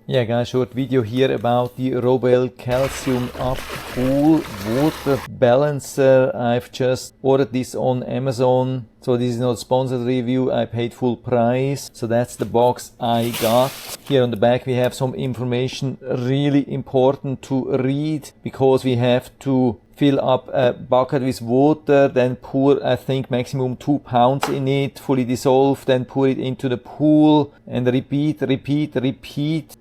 Yeah guys, short video here about the Robelle Calcium Up Pool Water Balancer. I've just ordered this on Amazon. So this is not a sponsored review, I paid full price. So that's the box I got. Here on the back we have some information really important to read, because we have to fill up a bucket with water, then pour, I think, maximum 2 pounds in it, fully dissolved, then pour it into the pool, and repeat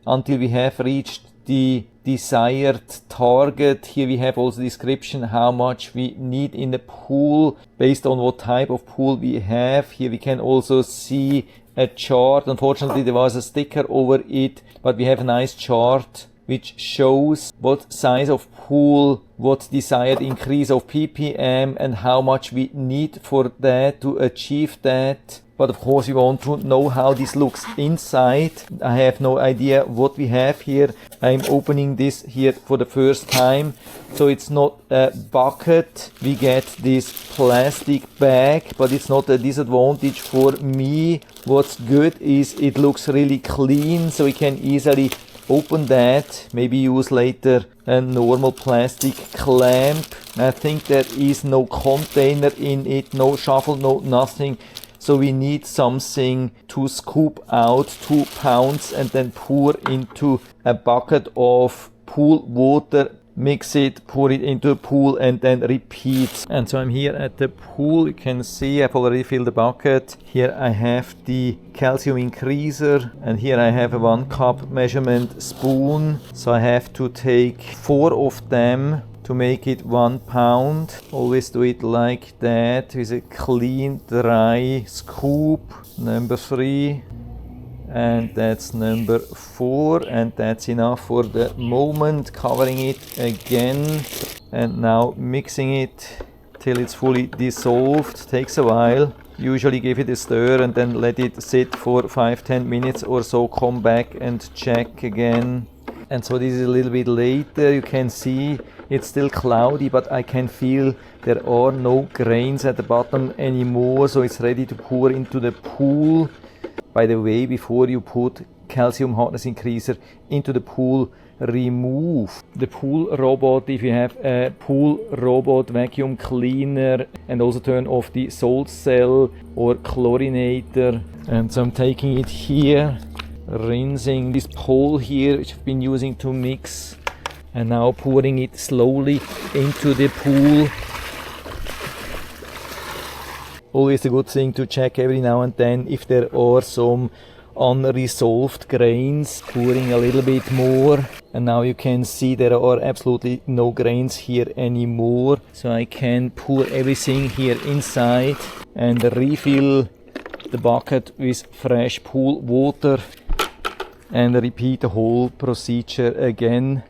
until we have reached the desired target. Here we have also description how much we need in the pool based on what type of pool we have. Here we can also see a chart. Unfortunately there was a sticker over it, but we have a nice chart which shows what size of pool, what desired increase of ppm, and how much we need for that to achieve that. But of course we want to know how this looks inside. I have no idea what we have here. I'm opening this here for the first time. So it's not a bucket. We get this plastic bag, but it's not a disadvantage for me. What's good is it looks really clean, so we can easily open that, maybe use later a normal plastic clamp. I think there is no container in it, no shovel, no nothing. So we need something to scoop out 2 pounds and then pour into a bucket of pool water. Mix it, pour it into a pool, and then repeat. And so I'm here at the pool. You can see I've already filled the bucket. Here I have the calcium increaser, and here I have a 1 cup measurement spoon. So I have to take 4 of them to make it 1 pound. Always do it like that with a clean, dry scoop. Number 3. And that's number 4, and that's enough for the moment. Covering it again and now mixing it till it's fully dissolved. Takes a while. Usually give it a stir and then let it sit for 5-10 minutes or so. Come back and check again. And so this is a little bit later. You can see it's still cloudy, but I can feel there are no grains at the bottom anymore, so it's ready to pour into the pool. By the way, before you put calcium hardness increaser into the pool, remove the pool robot if you have a pool robot vacuum cleaner, and also turn off the salt cell or chlorinator. And so I'm taking it here, rinsing this pole here which I've been using to mix, and now pouring it slowly into the pool. Always a good thing to check every now and then if there are some unresolved grains. Pouring a little bit more, and now you can see there are absolutely no grains here anymore. So I can pour everything here inside and refill the bucket with fresh pool water and repeat the whole procedure again.